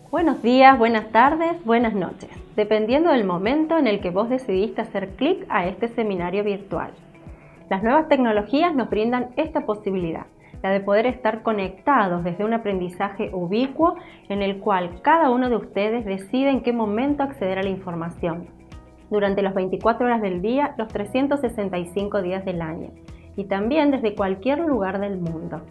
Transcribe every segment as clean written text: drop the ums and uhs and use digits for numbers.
Buenos días, buenas tardes, buenas noches, dependiendo del momento en el que vos decidiste hacer clic a este seminario virtual. Las nuevas tecnologías nos brindan esta posibilidad, la de poder estar conectados desde un aprendizaje ubicuo en el cual cada uno de ustedes decide en qué momento acceder a la información, durante las 24 horas del día, los 365 días del año, y también desde cualquier lugar del mundo.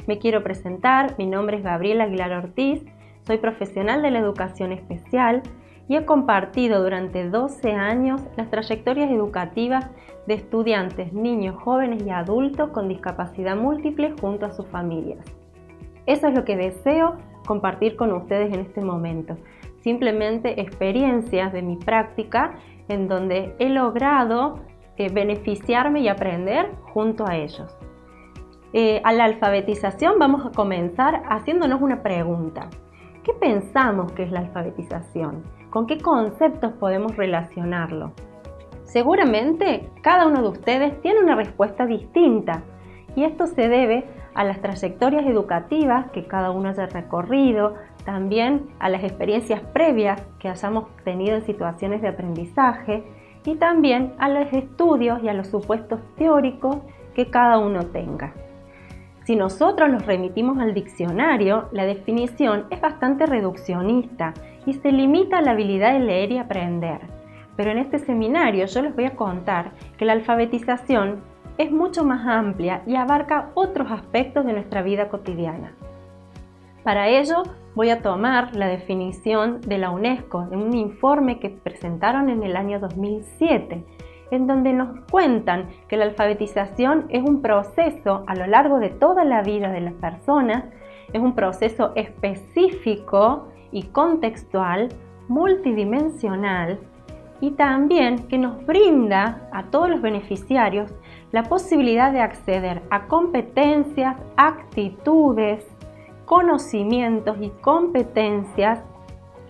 Me quiero presentar, mi nombre es Gabriela Aguilar Ortiz, soy profesional de la educación especial y he compartido durante 12 años las trayectorias educativas de estudiantes, niños, jóvenes y adultos con discapacidad múltiple junto a sus familias. Eso es lo que deseo compartir con ustedes en este momento. Simplemente experiencias de mi práctica en donde he logrado beneficiarme y aprender junto a ellos. A la alfabetización vamos a comenzar haciéndonos una pregunta. ¿Qué pensamos que es la alfabetización? ¿Con qué conceptos podemos relacionarlo? Seguramente cada uno de ustedes tiene una respuesta distinta y esto se debe a las trayectorias educativas que cada uno haya recorrido, también a las experiencias previas que hayamos tenido en situaciones de aprendizaje y también a los estudios y a los supuestos teóricos que cada uno tenga. Si nosotros nos remitimos al diccionario, la definición es bastante reduccionista y se limita a la habilidad de leer y aprender. Pero en este seminario yo les voy a contar que la alfabetización es mucho más amplia y abarca otros aspectos de nuestra vida cotidiana. Para ello voy a tomar la definición de la UNESCO, de un informe que presentaron en el año 2007, en donde nos cuentan que la alfabetización es un proceso a lo largo de toda la vida de las personas, es un proceso específico y contextual, multidimensional y también que nos brinda a todos los beneficiarios la posibilidad de acceder a competencias, actitudes, conocimientos y competencias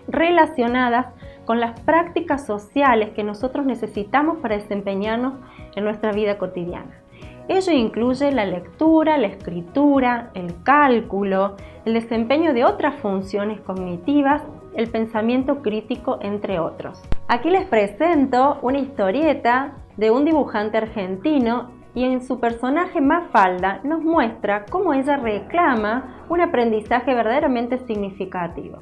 relacionadas con las prácticas sociales que nosotros necesitamos para desempeñarnos en nuestra vida cotidiana. Ello incluye la lectura, la escritura, el cálculo, el desempeño de otras funciones cognitivas, el pensamiento crítico, entre otros. Aquí les presento una historieta de un dibujante argentino y en su personaje Mafalda nos muestra cómo ella reclama un aprendizaje verdaderamente significativo.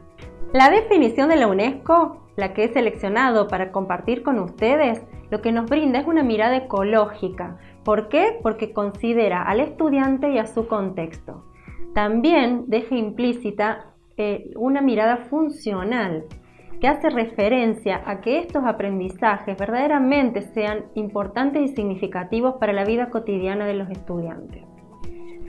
La definición de la UNESCO, la que he seleccionado para compartir con ustedes, lo que nos brinda es una mirada ecológica. ¿Por qué? Porque considera al estudiante y a su contexto. También deja implícita una mirada funcional, que hace referencia a que estos aprendizajes verdaderamente sean importantes y significativos para la vida cotidiana de los estudiantes.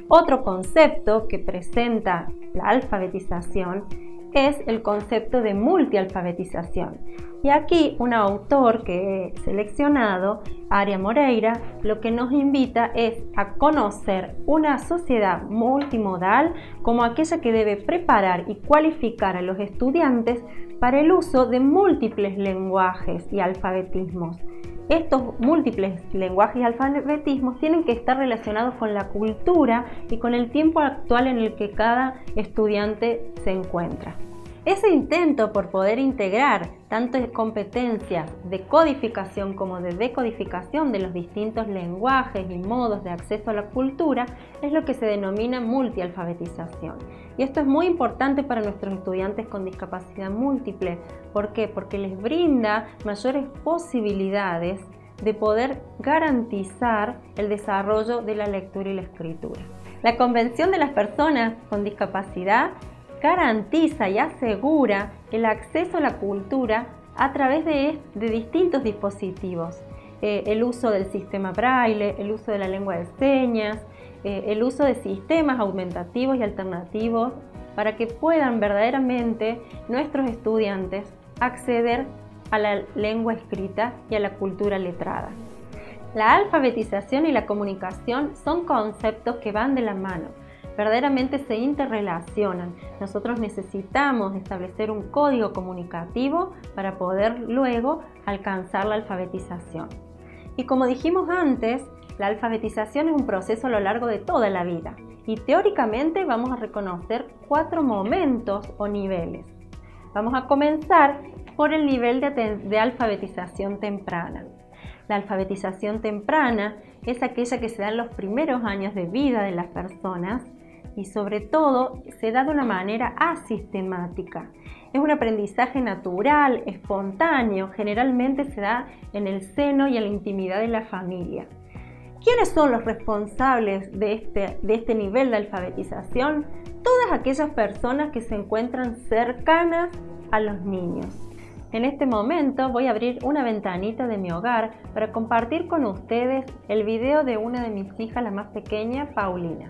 Otro concepto que presenta la alfabetización es el concepto de multialfabetización. Y aquí un autor que he seleccionado, Aria Moreira, lo que nos invita es a conocer una sociedad multimodal como aquella que debe preparar y cualificar a los estudiantes para el uso de múltiples lenguajes y alfabetismos. Estos múltiples lenguajes y alfabetismos tienen que estar relacionados con la cultura y con el tiempo actual en el que cada estudiante se encuentra. Ese intento por poder integrar tanto competencias de codificación como de decodificación de los distintos lenguajes y modos de acceso a la cultura es lo que se denomina multialfabetización. Y esto es muy importante para nuestros estudiantes con discapacidad múltiple. ¿Por qué? Porque les brinda mayores posibilidades de poder garantizar el desarrollo de la lectura y la escritura. La Convención de las Personas con Discapacidad garantiza y asegura el acceso a la cultura a través de distintos dispositivos. El uso del sistema Braille, el uso de la lengua de señas, el uso de sistemas aumentativos y alternativos para que puedan verdaderamente nuestros estudiantes acceder a la lengua escrita y a la cultura letrada. La alfabetización y la comunicación son conceptos que van de la mano, verdaderamente se interrelacionan. Nosotros necesitamos establecer un código comunicativo para poder luego alcanzar la alfabetización. Y como dijimos antes, la alfabetización es un proceso a lo largo de toda la vida y teóricamente vamos a reconocer 4 momentos o niveles. Vamos a comenzar por el nivel de alfabetización temprana. La alfabetización temprana es aquella que se da en los primeros años de vida de las personas y sobre todo se da de una manera asistemática. Es un aprendizaje natural, espontáneo, generalmente se da en el seno y en la intimidad de la familia. ¿Quiénes son los responsables de este nivel de alfabetización? Todas aquellas personas que se encuentran cercanas a los niños. En este momento voy a abrir una ventanita de mi hogar para compartir con ustedes el video de una de mis hijas, la más pequeña, Paulina.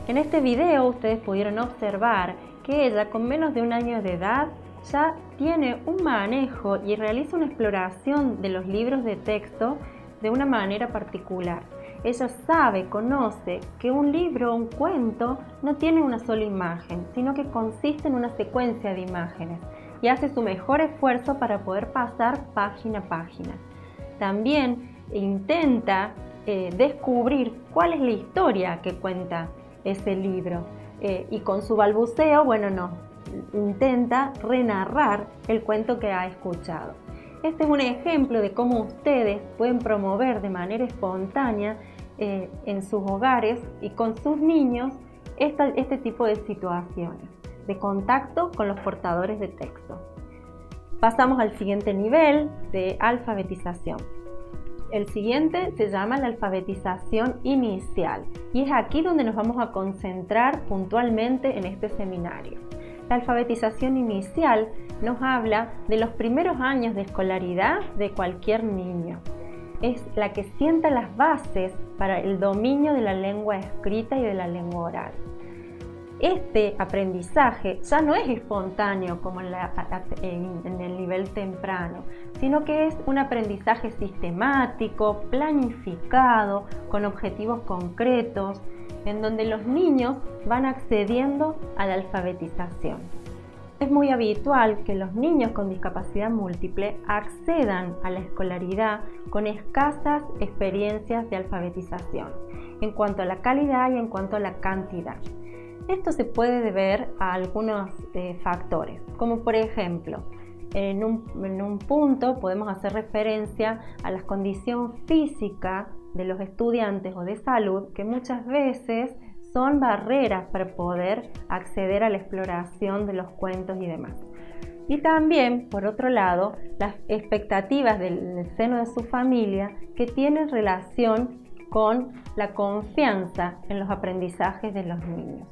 En este video ustedes pudieron observar que ella con menos de 1 año de edad ya tiene un manejo y realiza una exploración de los libros de texto de una manera particular. Ella sabe, conoce que un libro o un cuento no tiene una sola imagen, sino que consiste en una secuencia de imágenes y hace su mejor esfuerzo para poder pasar página a página. También intenta descubrir cuál es la historia que cuenta ese libro y con su balbuceo, intenta renarrar el cuento que ha escuchado. Este es un ejemplo de cómo ustedes pueden promover de manera espontánea en sus hogares y con sus niños este tipo de situaciones de contacto con los portadores de texto. Pasamos al siguiente nivel de alfabetización. El siguiente se llama la alfabetización inicial y es aquí donde nos vamos a concentrar puntualmente en este seminario. La alfabetización inicial nos habla de los primeros años de escolaridad de cualquier niño. Es la que sienta las bases para el dominio de la lengua escrita y de la lengua oral. Este aprendizaje ya no es espontáneo como en el nivel temprano, sino que es un aprendizaje sistemático, planificado, con objetivos concretos, en donde los niños van accediendo a la alfabetización. Es muy habitual que los niños con discapacidad múltiple accedan a la escolaridad con escasas experiencias de alfabetización, en cuanto a la calidad y en cuanto a la cantidad. Esto se puede deber a algunos factores, como por ejemplo, en un punto podemos hacer referencia a la condición física de los estudiantes o de salud, que muchas veces son barreras para poder acceder a la exploración de los cuentos y demás. Y también, por otro lado, las expectativas del seno de su familia que tienen relación con la confianza en los aprendizajes de los niños.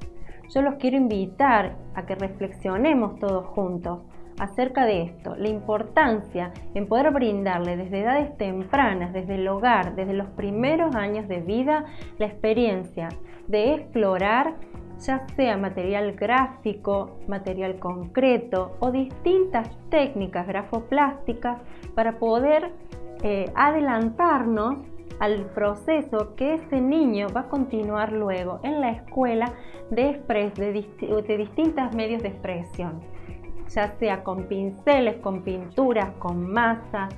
Yo los quiero invitar a que reflexionemos todos juntos acerca de esto, la importancia en poder brindarle desde edades tempranas, desde el hogar, desde los primeros años de vida, la experiencia de explorar, ya sea material gráfico, material concreto o distintas técnicas grafoplásticas para poder adelantarnos al proceso que ese niño va a continuar luego en la escuela de distintos medios de expresión, ya sea con pinceles, con pinturas, con masa.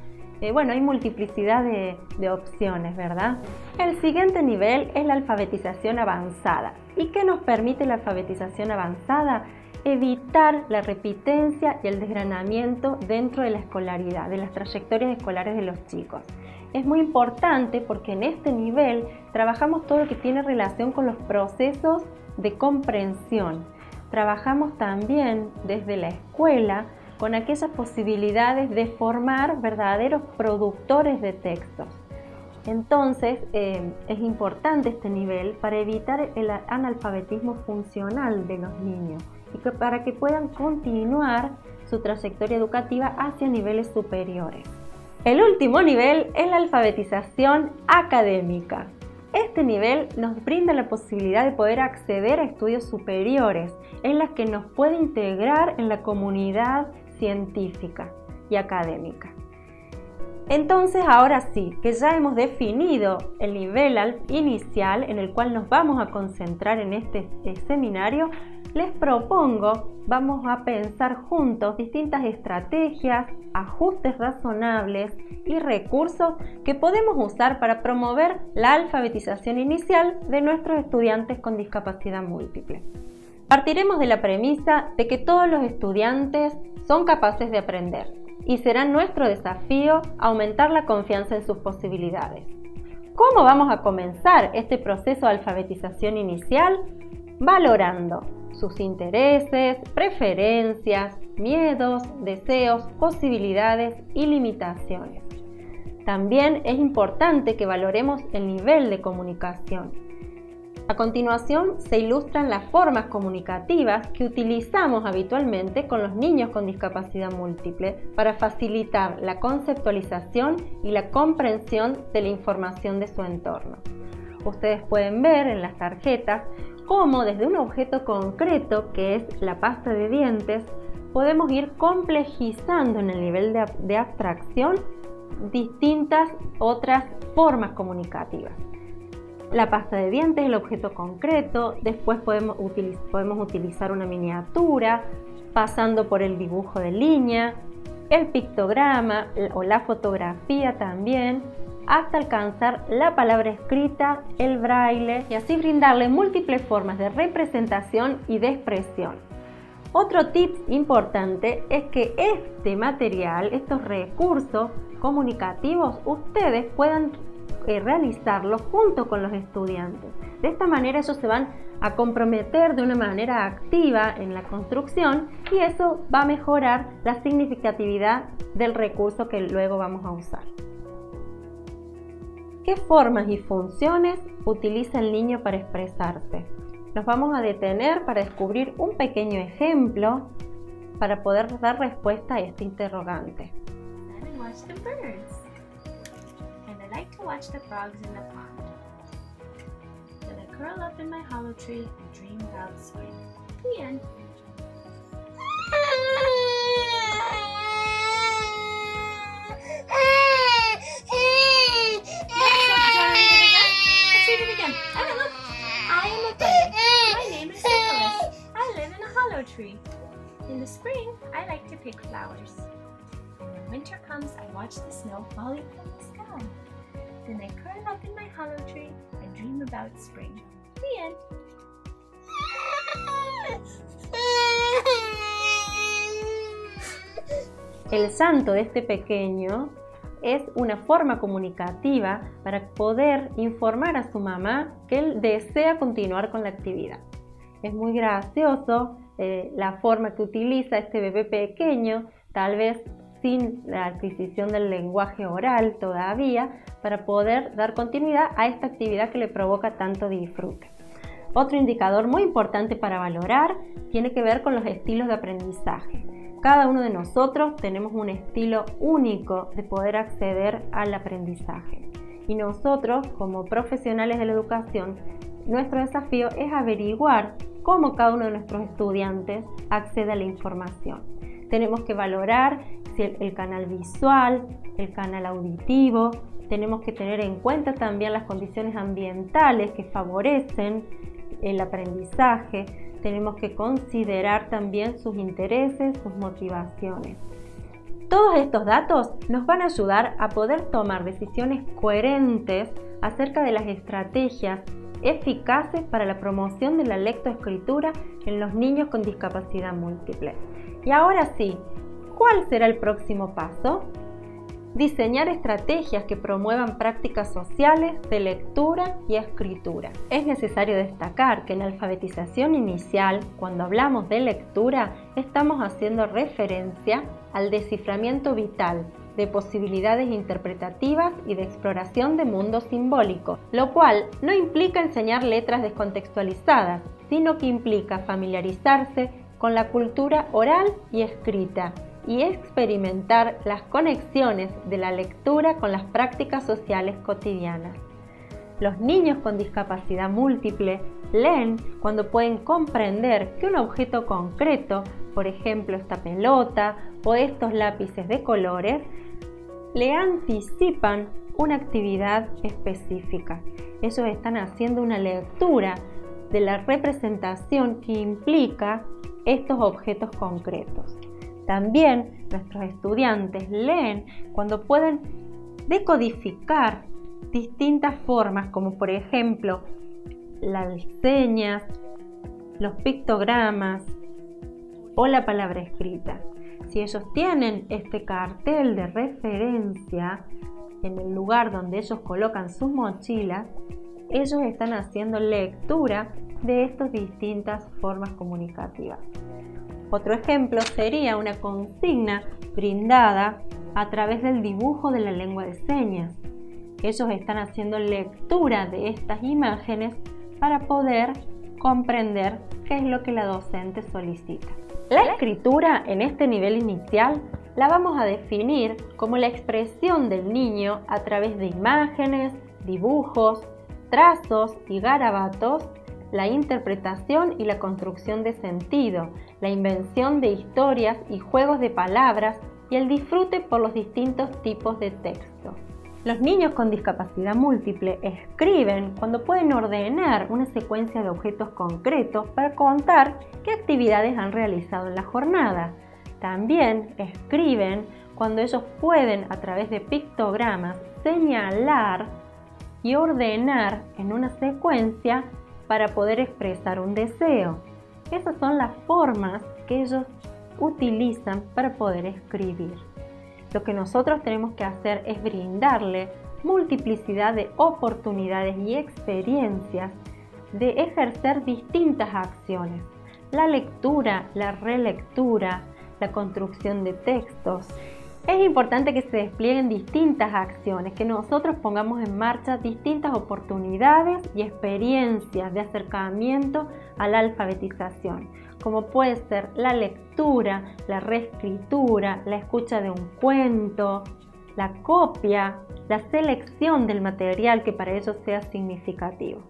Hay multiplicidad de opciones, ¿verdad? El siguiente nivel es la alfabetización avanzada. ¿Y qué nos permite la alfabetización avanzada? Evitar la repitencia y el desgranamiento dentro de la escolaridad, de las trayectorias escolares de los chicos. Es muy importante porque en este nivel trabajamos todo lo que tiene relación con los procesos de comprensión. Trabajamos también desde la escuela con aquellas posibilidades de formar verdaderos productores de textos. Entonces, es importante este nivel para evitar el analfabetismo funcional de los niños y para que puedan continuar su trayectoria educativa hacia niveles superiores. El último nivel es la alfabetización académica. Este nivel nos brinda la posibilidad de poder acceder a estudios superiores en las que nos puede integrar en la comunidad científica y académica. Entonces, ahora sí, que ya hemos definido el nivel inicial en el cual nos vamos a concentrar en este seminario, les propongo, vamos a pensar juntos distintas estrategias, ajustes razonables y recursos que podemos usar para promover la alfabetización inicial de nuestros estudiantes con discapacidad múltiple. Partiremos de la premisa de que todos los estudiantes son capaces de aprender y será nuestro desafío aumentar la confianza en sus posibilidades. ¿Cómo vamos a comenzar este proceso de alfabetización inicial? Valorando sus intereses, preferencias, miedos, deseos, posibilidades y limitaciones. También es importante que valoremos el nivel de comunicación. A continuación se ilustran las formas comunicativas que utilizamos habitualmente con los niños con discapacidad múltiple para facilitar la conceptualización y la comprensión de la información de su entorno. Ustedes pueden ver en las tarjetas cómo desde un objeto concreto, que es la pasta de dientes, podemos ir complejizando en el nivel de abstracción distintas otras formas comunicativas. La pasta de dientes es el objeto concreto, después podemos utilizar una miniatura, pasando por el dibujo de línea, el pictograma o la fotografía también, hasta alcanzar la palabra escrita, el braille y así brindarle múltiples formas de representación y de expresión. Otro tip importante es que este material, estos recursos comunicativos, ustedes puedan realizarlos junto con los estudiantes. De esta manera ellos se van a comprometer de una manera activa en la construcción y eso va a mejorar la significatividad del recurso que luego vamos a usar. ¿Qué formas y funciones utiliza el niño para expresarse? Nos vamos a detener para descubrir un pequeño ejemplo para poder dar respuesta a este interrogante. I like to watch the frogs in the pond. Then I curl up in my hollow tree and dream about spring. The end. Let's read it again. Okay, look. I am a bunny. My name is Nicholas. I live in a hollow tree. In the spring, I like to pick flowers. And when winter comes, I watch the snow falling from the sky. Then I curl up in my hollow tree and dream about spring. The end. El llanto de este pequeño es una forma comunicativa para poder informar a su mamá que él desea continuar con la actividad. Es muy gracioso la forma que utiliza este bebé pequeño, tal vez sin la adquisición del lenguaje oral todavía, para poder dar continuidad a esta actividad que le provoca tanto disfrute. Otro indicador muy importante para valorar tiene que ver con los estilos de aprendizaje. Cada uno de nosotros tenemos un estilo único de poder acceder al aprendizaje. Y nosotros, como profesionales de la educación, nuestro desafío es averiguar cómo cada uno de nuestros estudiantes accede a la información. Tenemos que valorar si el canal visual, el canal auditivo, tenemos que tener en cuenta también las condiciones ambientales que favorecen el aprendizaje, tenemos que considerar también sus intereses, sus motivaciones. Todos estos datos nos van a ayudar a poder tomar decisiones coherentes acerca de las estrategias eficaces para la promoción de la lectoescritura en los niños con discapacidad múltiple. Y ahora sí, ¿cuál será el próximo paso? Diseñar estrategias que promuevan prácticas sociales de lectura y escritura. Es necesario destacar que en la alfabetización inicial, cuando hablamos de lectura, estamos haciendo referencia al desciframiento vital de posibilidades interpretativas y de exploración de mundos simbólicos, lo cual no implica enseñar letras descontextualizadas, sino que implica familiarizarse con la cultura oral y escrita y experimentar las conexiones de la lectura con las prácticas sociales cotidianas. Los niños con discapacidad múltiple leen cuando pueden comprender que un objeto concreto, por ejemplo esta pelota o estos lápices de colores, le anticipan una actividad específica. Ellos están haciendo una lectura de la representación que implica estos objetos concretos. También nuestros estudiantes leen cuando pueden decodificar distintas formas, como por ejemplo las señas, los pictogramas o la palabra escrita. Si ellos tienen este cartel de referencia en el lugar donde ellos colocan sus mochilas, ellos están haciendo lectura de estas distintas formas comunicativas. Otro ejemplo sería una consigna brindada a través del dibujo de la lengua de señas. Ellos están haciendo lectura de estas imágenes para poder comprender qué es lo que la docente solicita. La escritura en este nivel inicial la vamos a definir como la expresión del niño a través de imágenes, dibujos, trazos y garabatos, la interpretación y la construcción de sentido, la invención de historias y juegos de palabras y el disfrute por los distintos tipos de texto. Los niños con discapacidad múltiple escriben cuando pueden ordenar una secuencia de objetos concretos para contar qué actividades han realizado en la jornada. También escriben cuando ellos pueden, a través de pictogramas, señalar y ordenar en una secuencia para poder expresar un deseo. Esas son las formas que ellos utilizan para poder escribir. Lo que nosotros tenemos que hacer es brindarle multiplicidad de oportunidades y experiencias de ejercer distintas acciones. La lectura, la relectura, la construcción de textos. Es importante que se desplieguen distintas acciones, que nosotros pongamos en marcha distintas oportunidades y experiencias de acercamiento a la alfabetización, como puede ser la lectura, la reescritura, la escucha de un cuento, la copia, la selección del material que para ellos sea significativo.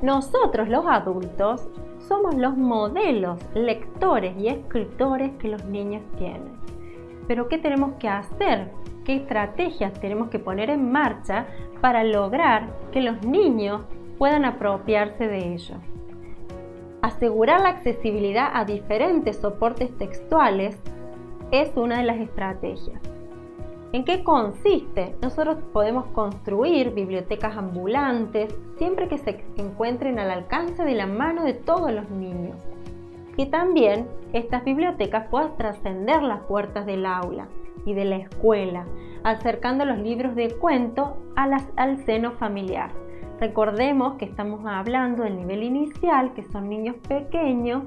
Nosotros, los adultos, somos los modelos, lectores y escritores que los niños tienen. Pero ¿qué tenemos que hacer? ¿Qué estrategias tenemos que poner en marcha para lograr que los niños puedan apropiarse de ello? Asegurar la accesibilidad a diferentes soportes textuales es una de las estrategias. ¿En qué consiste? Nosotros podemos construir bibliotecas ambulantes siempre que se encuentren al alcance de la mano de todos los niños. Y también estas bibliotecas puedan trascender las puertas del aula y de la escuela, acercando los libros de cuento al seno familiar. Recordemos que estamos hablando del nivel inicial, que son niños pequeños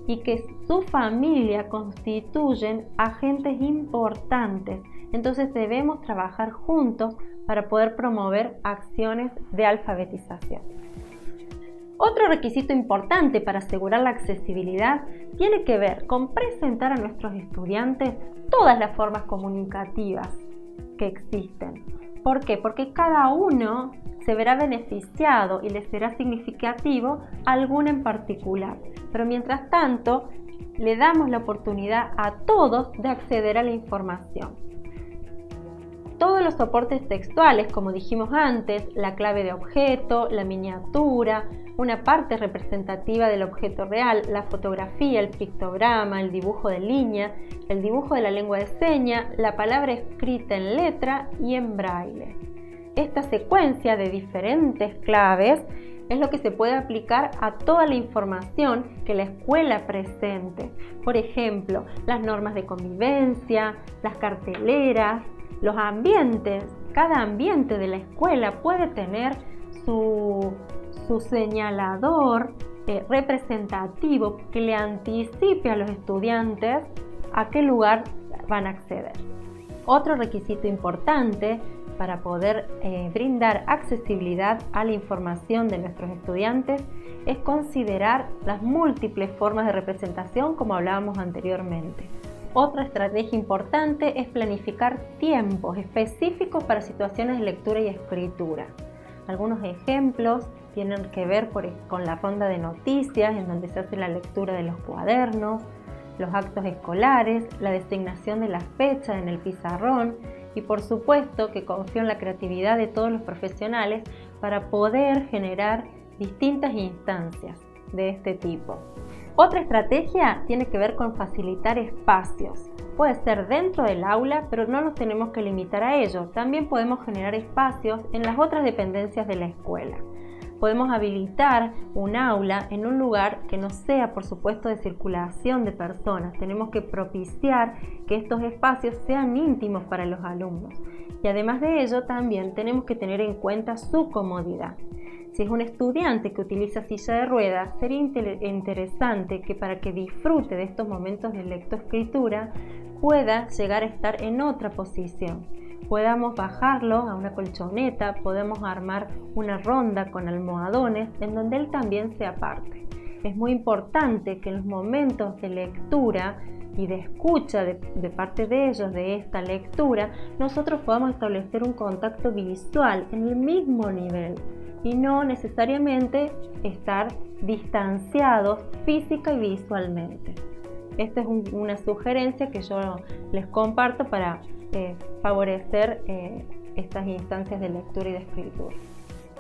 y que su familia constituyen agentes importantes. Entonces debemos trabajar juntos para poder promover acciones de alfabetización. Otro requisito importante para asegurar la accesibilidad tiene que ver con presentar a nuestros estudiantes todas las formas comunicativas que existen. ¿Por qué? Porque cada uno se verá beneficiado y le será significativo alguna en particular. Pero mientras tanto, le damos la oportunidad a todos de acceder a la información. Todos los soportes textuales, como dijimos antes, la clave de objeto, la miniatura, una parte representativa del objeto real, la fotografía, el pictograma, el dibujo de línea, el dibujo de la lengua de señas, la palabra escrita en letra y en braille. Esta secuencia de diferentes claves es lo que se puede aplicar a toda la información que la escuela presente. Por ejemplo, las normas de convivencia, las carteleras, los ambientes. Cada ambiente de la escuela puede tener su señalador representativo que le anticipe a los estudiantes a qué lugar van a acceder. Otro requisito importante para poder brindar accesibilidad a la información de nuestros estudiantes es considerar las múltiples formas de representación, como hablábamos anteriormente. Otra estrategia importante es planificar tiempos específicos para situaciones de lectura y escritura. Algunos ejemplos tienen que ver con la ronda de noticias, en donde se hace la lectura de los cuadernos, los actos escolares, la designación de las fechas en el pizarrón y por supuesto que confío en la creatividad de todos los profesionales para poder generar distintas instancias de este tipo. Otra estrategia tiene que ver con facilitar espacios. Puede ser dentro del aula, pero no nos tenemos que limitar a ello. También podemos generar espacios en las otras dependencias de la escuela. Podemos habilitar un aula en un lugar que no sea, por supuesto, de circulación de personas. Tenemos que propiciar que estos espacios sean íntimos para los alumnos. Y además de ello, también tenemos que tener en cuenta su comodidad. Si es un estudiante que utiliza silla de ruedas, sería interesante que para que disfrute de estos momentos de lectoescritura pueda llegar a estar en otra posición. Podamos bajarlo a una colchoneta, podemos armar una ronda con almohadones en donde él también sea parte. Es muy importante que en los momentos de lectura y de escucha de parte de ellos de esta lectura, nosotros podamos establecer un contacto visual en el mismo nivel y no necesariamente estar distanciados física y visualmente. Esta es una sugerencia que yo les comparto para favorecer estas instancias de lectura y de escritura.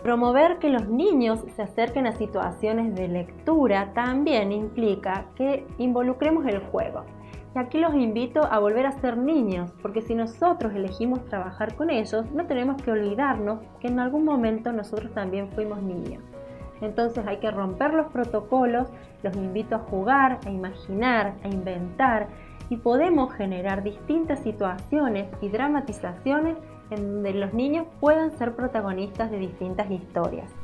Promover que los niños se acerquen a situaciones de lectura también implica que involucremos el juego. Y aquí los invito a volver a ser niños, porque si nosotros elegimos trabajar con ellos, no tenemos que olvidarnos que en algún momento nosotros también fuimos niños. Entonces hay que romper los protocolos, los invito a jugar, a imaginar, a inventar y podemos generar distintas situaciones y dramatizaciones en donde los niños puedan ser protagonistas de distintas historias.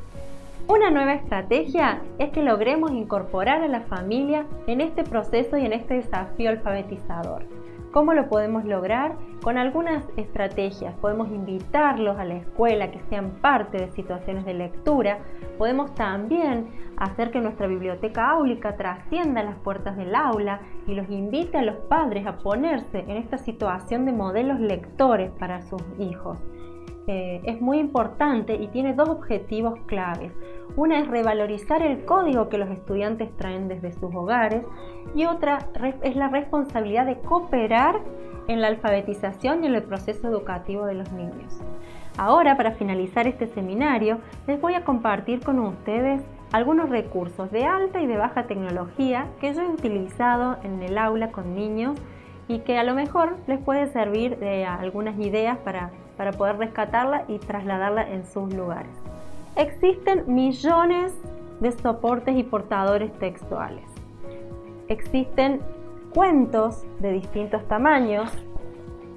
Una nueva estrategia es que logremos incorporar a la familia en este proceso y en este desafío alfabetizador. ¿Cómo lo podemos lograr? Con algunas estrategias. Podemos invitarlos a la escuela que sean parte de situaciones de lectura. Podemos también hacer que nuestra biblioteca áulica trascienda las puertas del aula y los invite a los padres a ponerse en esta situación de modelos lectores para sus hijos. Es muy importante y tiene dos objetivos claves. Una es revalorizar el código que los estudiantes traen desde sus hogares y otra es la responsabilidad de cooperar en la alfabetización y en el proceso educativo de los niños. Ahora, para finalizar este seminario, les voy a compartir con ustedes algunos recursos de alta y de baja tecnología que yo he utilizado en el aula con niños y que a lo mejor les puede servir de algunas ideas para poder rescatarla y trasladarla en sus lugares. Existen millones de soportes y portadores textuales. Existen cuentos de distintos tamaños.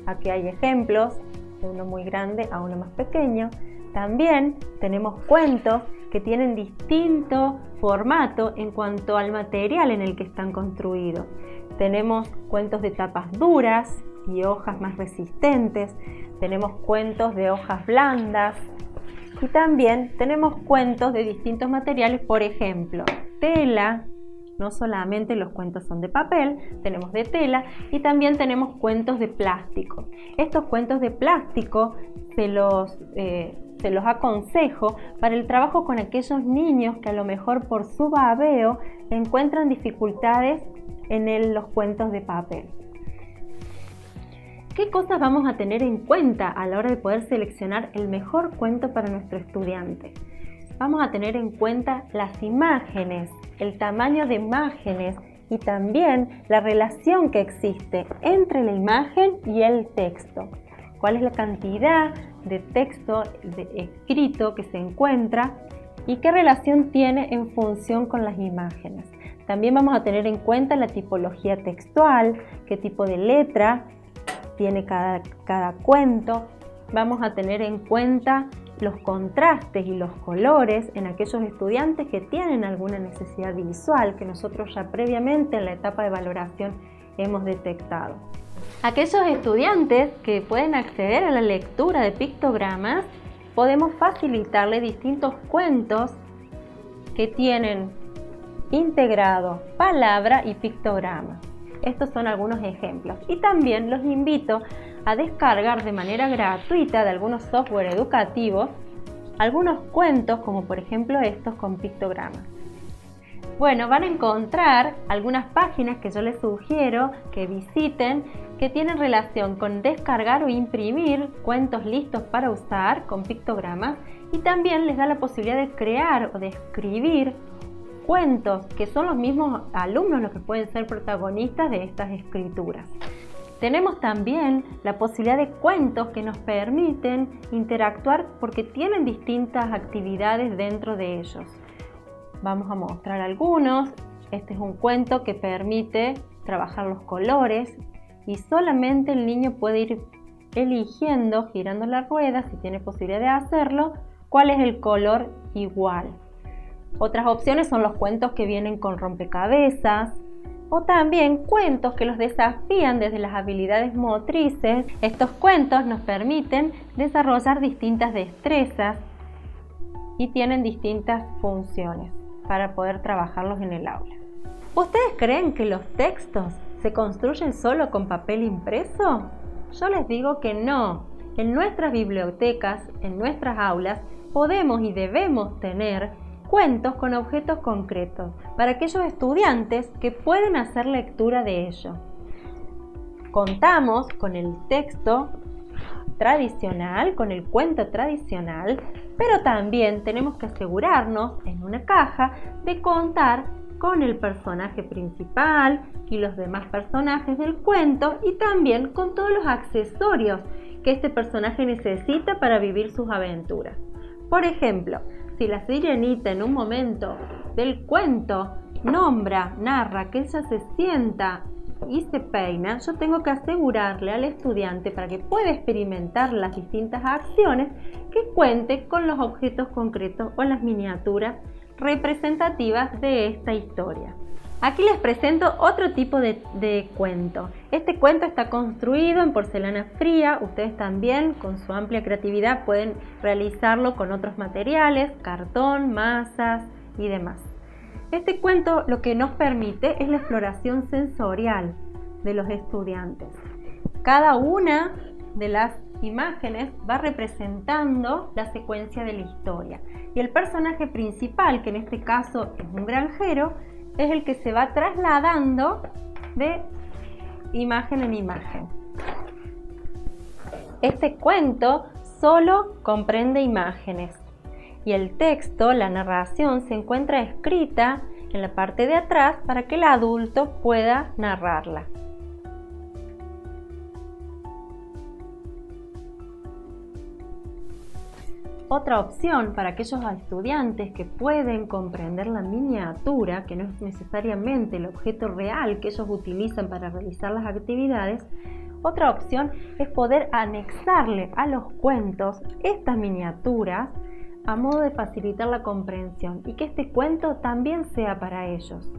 Aquí hay ejemplos de uno muy grande a uno más pequeño. También tenemos cuentos que tienen distinto formato en cuanto al material en el que están construidos. Tenemos cuentos de tapas duras y hojas más resistentes. Tenemos cuentos de hojas blandas y también tenemos cuentos de distintos materiales, por ejemplo, tela. No solamente los cuentos son de papel, tenemos de tela y también tenemos cuentos de plástico. Estos cuentos de plástico se los aconsejo para el trabajo con aquellos niños que a lo mejor por su babeo encuentran dificultades en los cuentos de papel. ¿Qué cosas vamos a tener en cuenta a la hora de poder seleccionar el mejor cuento para nuestro estudiante? Vamos a tener en cuenta las imágenes, el tamaño de imágenes y también la relación que existe entre la imagen y el texto. ¿Cuál es la cantidad de texto escrito que se encuentra y qué relación tiene en función con las imágenes? También vamos a tener en cuenta la tipología textual, qué tipo de letra tiene cada cuento. Vamos a tener en cuenta los contrastes y los colores en aquellos estudiantes que tienen alguna necesidad visual que nosotros ya previamente en la etapa de valoración hemos detectado. Aquellos estudiantes que pueden acceder a la lectura de pictogramas, podemos facilitarle distintos cuentos que tienen integrado palabra y pictograma. Estos son algunos ejemplos. Y también los invito a descargar de manera gratuita de algunos software educativos algunos cuentos, como por ejemplo estos con pictogramas. Bueno, van a encontrar algunas páginas que yo les sugiero que visiten, que tienen relación con descargar o imprimir cuentos listos para usar con pictogramas, y también les da la posibilidad de crear o de escribir cuentos que son los mismos alumnos los que pueden ser protagonistas de estas escrituras. Tenemos también la posibilidad de cuentos que nos permiten interactuar porque tienen distintas actividades dentro de ellos. Vamos a mostrar algunos. Este es un cuento que permite trabajar los colores y solamente el niño puede ir eligiendo, girando la rueda, si tiene posibilidad de hacerlo, cuál es el color igual. Otras opciones son los cuentos que vienen con rompecabezas, o también cuentos que los desafían desde las habilidades motrices. Estos cuentos nos permiten desarrollar distintas destrezas y tienen distintas funciones para poder trabajarlos en el aula. ¿Ustedes creen que los textos se construyen solo con papel impreso? Yo les digo que no. En nuestras bibliotecas, en nuestras aulas, podemos y debemos tener cuentos con objetos concretos para aquellos estudiantes que pueden hacer lectura de ello. Contamos con el texto tradicional, con el cuento tradicional, pero también tenemos que asegurarnos en una caja de contar con el personaje principal y los demás personajes del cuento, y también con todos los accesorios que este personaje necesita para vivir sus aventuras. Por ejemplo, si la sirenita en un momento del cuento narra que ella se sienta y se peina, yo tengo que asegurarle al estudiante, para que pueda experimentar las distintas acciones, que cuente con los objetos concretos o las miniaturas representativas de esta historia. Aquí les presento otro tipo de cuento. Este cuento está construido en porcelana fría. Ustedes también, con su amplia creatividad, pueden realizarlo con otros materiales, cartón, masas y demás. Este cuento lo que nos permite es la exploración sensorial de los estudiantes. Cada una de las imágenes va representando la secuencia de la historia. Y el personaje principal, que en este caso es un granjero, es el que se va trasladando de imagen en imagen. Este cuento solo comprende imágenes y el texto, la narración, se encuentra escrita en la parte de atrás para que el adulto pueda narrarla. Otra opción para aquellos estudiantes que pueden comprender la miniatura, que no es necesariamente el objeto real que ellos utilizan para realizar las actividades, otra opción es poder anexarle a los cuentos estas miniaturas a modo de facilitar la comprensión y que este cuento también sea para ellos.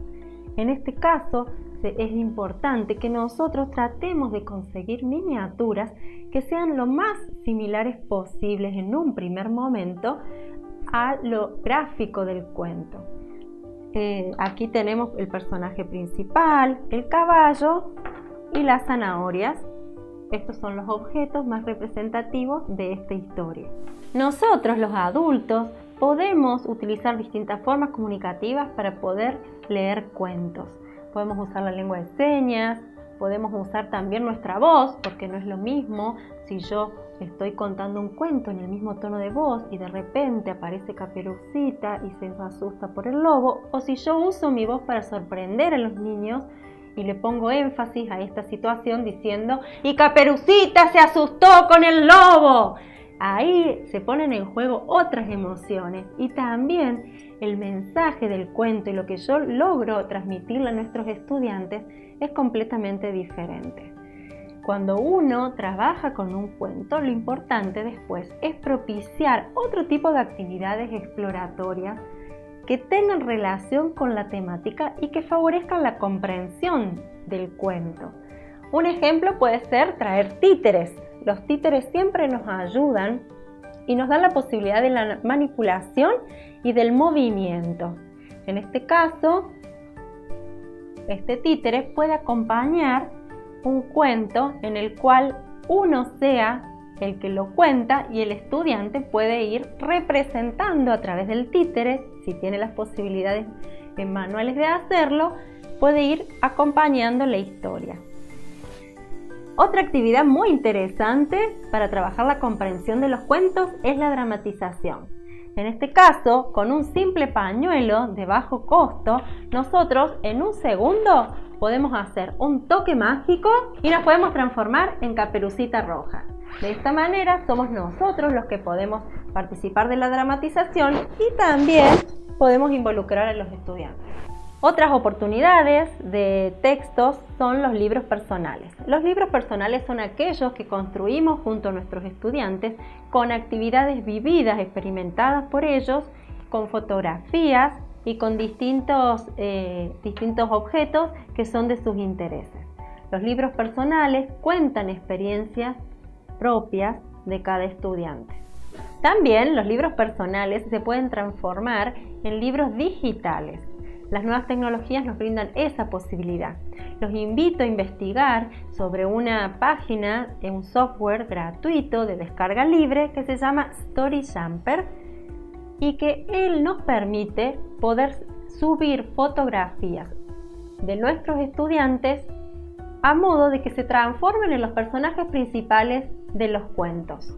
En este caso, es importante que nosotros tratemos de conseguir miniaturas que sean lo más similares posibles en un primer momento a lo gráfico del cuento. Aquí tenemos el personaje principal, el caballo y las zanahorias. Estos son los objetos más representativos de esta historia. Nosotros, los adultos, podemos utilizar distintas formas comunicativas para poder leer cuentos. Podemos usar la lengua de señas, podemos usar también nuestra voz, porque no es lo mismo si yo estoy contando un cuento en el mismo tono de voz y de repente aparece Caperucita y se asusta por el lobo, o si yo uso mi voz para sorprender a los niños y le pongo énfasis a esta situación diciendo «¡Y Caperucita se asustó con el lobo!». Ahí se ponen en juego otras emociones y también el mensaje del cuento y lo que yo logro transmitirle a nuestros estudiantes es completamente diferente. Cuando uno trabaja con un cuento, lo importante después es propiciar otro tipo de actividades exploratorias que tengan relación con la temática y que favorezcan la comprensión del cuento. Un ejemplo puede ser traer títeres. Los títeres siempre nos ayudan y nos dan la posibilidad de la manipulación y del movimiento. En este caso, este títere puede acompañar un cuento en el cual uno sea el que lo cuenta y el estudiante puede ir representando a través del títere, si tiene las posibilidades manuales de hacerlo, puede ir acompañando la historia. Otra actividad muy interesante para trabajar la comprensión de los cuentos es la dramatización. En este caso, con un simple pañuelo de bajo costo, nosotros en un segundo podemos hacer un toque mágico y nos podemos transformar en Caperucita Roja. De esta manera somos nosotros los que podemos participar de la dramatización y también podemos involucrar a los estudiantes. Otras oportunidades de textos son los libros personales. Los libros personales son aquellos que construimos junto a nuestros estudiantes con actividades vividas, experimentadas por ellos, con fotografías y con distintos objetos que son de sus intereses. Los libros personales cuentan experiencias propias de cada estudiante. También los libros personales se pueden transformar en libros digitales. Las nuevas tecnologías nos brindan esa posibilidad. Los invito a investigar sobre una página, un software gratuito de descarga libre que se llama StoryJumper y que él nos permite poder subir fotografías de nuestros estudiantes a modo de que se transformen en los personajes principales de los cuentos.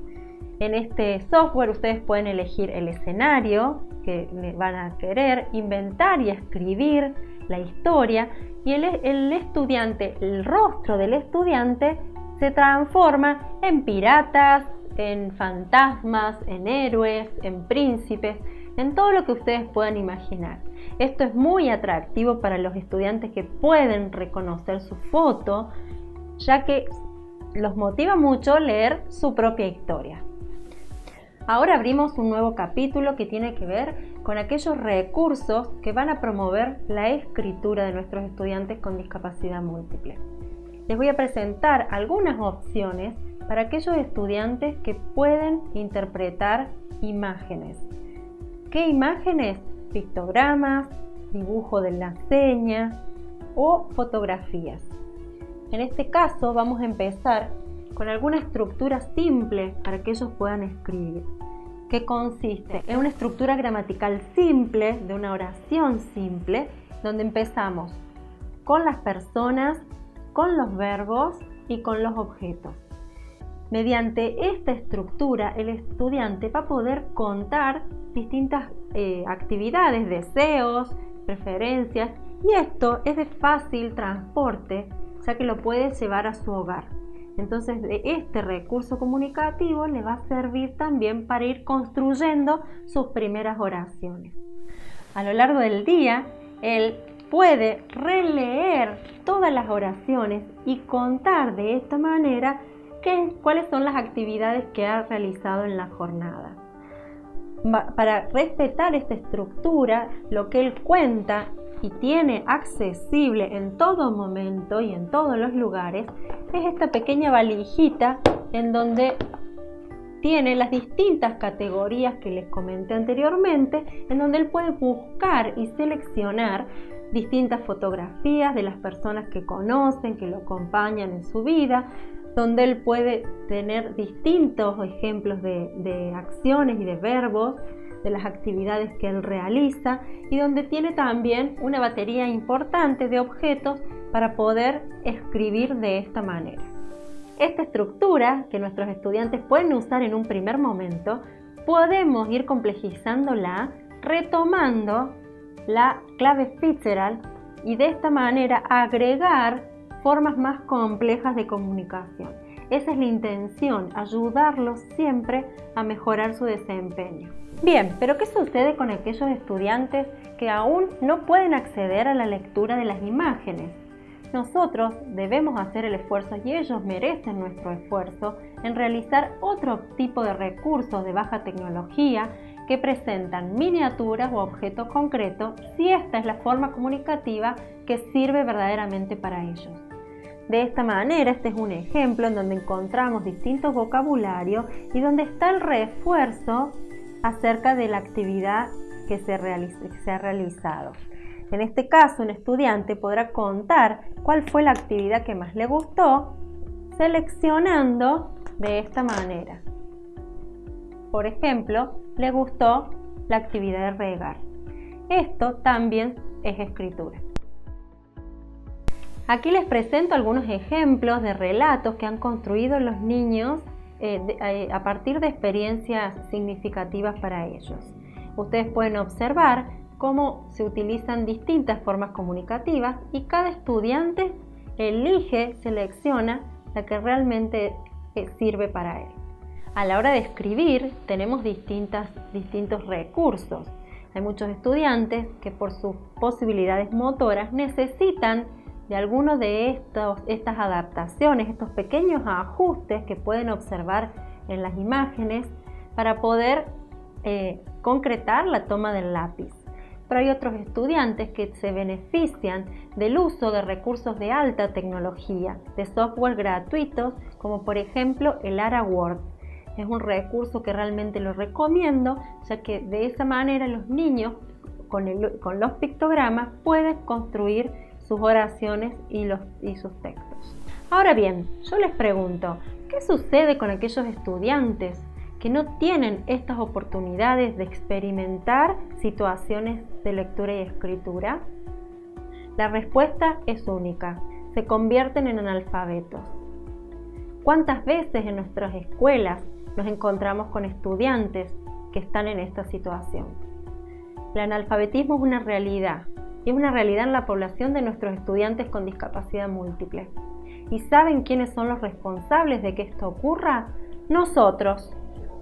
En este software ustedes pueden elegir el escenario que van a querer, inventar y escribir la historia y el estudiante, el rostro del estudiante se transforma en piratas, en fantasmas, en héroes, en príncipes, en todo lo que ustedes puedan imaginar. Esto es muy atractivo para los estudiantes que pueden reconocer su foto, ya que los motiva mucho leer su propia historia. Ahora abrimos un nuevo capítulo que tiene que ver con aquellos recursos que van a promover la escritura de nuestros estudiantes con discapacidad múltiple. Les voy a presentar algunas opciones para aquellos estudiantes que pueden interpretar imágenes. ¿Qué imágenes? Pictogramas, dibujo de la seña o fotografías. En este caso vamos a empezar con alguna estructura simple para que ellos puedan escribir, que consiste en una estructura gramatical simple, de una oración simple, donde empezamos con las personas, con los verbos y con los objetos. Mediante esta estructura, el estudiante va a poder contar distintas actividades, deseos, preferencias, y esto es de fácil transporte, ya que lo puede llevar a su hogar. Entonces, este recurso comunicativo le va a servir también para ir construyendo sus primeras oraciones. A lo largo del día, él puede releer todas las oraciones y contar de esta manera cuáles son las actividades que ha realizado en la jornada. Para respetar esta estructura, lo que él cuenta y tiene accesible en todo momento y en todos los lugares es esta pequeña valijita en donde tiene las distintas categorías que les comenté anteriormente, en donde él puede buscar y seleccionar distintas fotografías de las personas que conocen, que lo acompañan en su vida, donde él puede tener distintos ejemplos de acciones y de verbos, de las actividades que él realiza, y donde tiene también una batería importante de objetos para poder escribir de esta manera. Esta estructura que nuestros estudiantes pueden usar en un primer momento, podemos ir complejizándola retomando la clave Fitzgerald y de esta manera agregar formas más complejas de comunicación. Esa es la intención, ayudarlos siempre a mejorar su desempeño. Bien, pero ¿qué sucede con aquellos estudiantes que aún no pueden acceder a la lectura de las imágenes? Nosotros debemos hacer el esfuerzo y ellos merecen nuestro esfuerzo en realizar otro tipo de recursos de baja tecnología que presentan miniaturas o objetos concretos si esta es la forma comunicativa que sirve verdaderamente para ellos. De esta manera, este es un ejemplo en donde encontramos distintos vocabularios y donde está el refuerzo acerca de la actividad que se ha realizado. En este caso, un estudiante podrá contar cuál fue la actividad que más le gustó, seleccionando de esta manera. Por ejemplo, le gustó la actividad de regar. Esto también es escritura. Aquí les presento algunos ejemplos de relatos que han construido los niños a partir de experiencias significativas para ellos. Ustedes pueden observar cómo se utilizan distintas formas comunicativas y cada estudiante selecciona la que realmente sirve para él. A la hora de escribir tenemos distintos recursos. Hay muchos estudiantes que por sus posibilidades motoras necesitan de algunos de estas adaptaciones, estos pequeños ajustes que pueden observar en las imágenes para poder concretar la toma del lápiz. Pero hay otros estudiantes que se benefician del uso de recursos de alta tecnología, de software gratuitos, como por ejemplo el AraWord. Es un recurso que realmente lo recomiendo, ya que de esa manera los niños con los pictogramas pueden construir sus oraciones y sus textos. Ahora bien, yo les pregunto, ¿qué sucede con aquellos estudiantes que no tienen estas oportunidades de experimentar situaciones de lectura y escritura? La respuesta es única: se convierten en analfabetos. ¿Cuántas veces en nuestras escuelas nos encontramos con estudiantes que están en esta situación? El analfabetismo es una realidad, y es una realidad en la población de nuestros estudiantes con discapacidad múltiple. ¿Y saben quiénes son los responsables de que esto ocurra? Nosotros,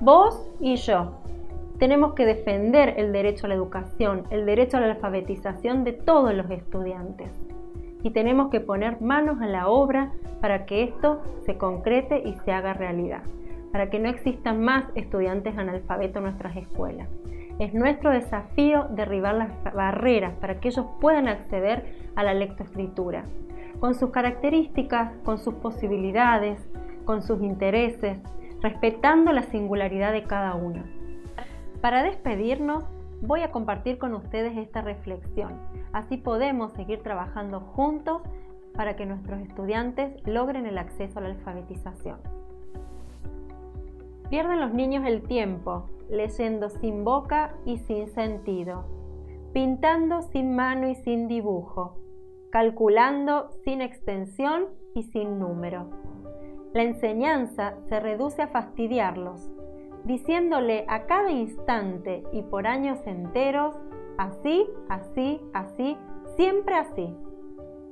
vos y yo. Tenemos que defender el derecho a la educación, el derecho a la alfabetización de todos los estudiantes. Y tenemos que poner manos a la obra para que esto se concrete y se haga realidad, para que no existan más estudiantes analfabetos en nuestras escuelas. Es nuestro desafío derribar las barreras para que ellos puedan acceder a la lectoescritura, con sus características, con sus posibilidades, con sus intereses, respetando la singularidad de cada uno. Para despedirnos, voy a compartir con ustedes esta reflexión. Así podemos seguir trabajando juntos para que nuestros estudiantes logren el acceso a la alfabetización. Pierden los niños el tiempo, leyendo sin boca y sin sentido, pintando sin mano y sin dibujo, calculando sin extensión y sin número. La enseñanza se reduce a fastidiarlos, diciéndole a cada instante y por años enteros, así, así, así, siempre así,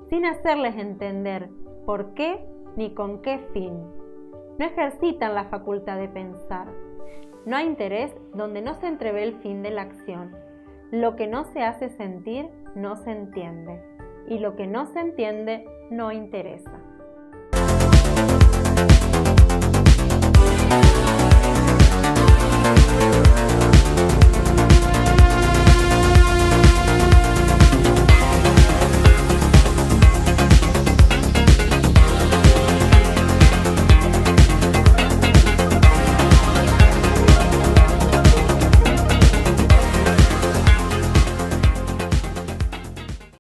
sin hacerles entender por qué ni con qué fin. No ejercitan la facultad de pensar. No hay interés donde no se entrevé el fin de la acción. Lo que no se hace sentir no se entiende, y lo que no se entiende no interesa.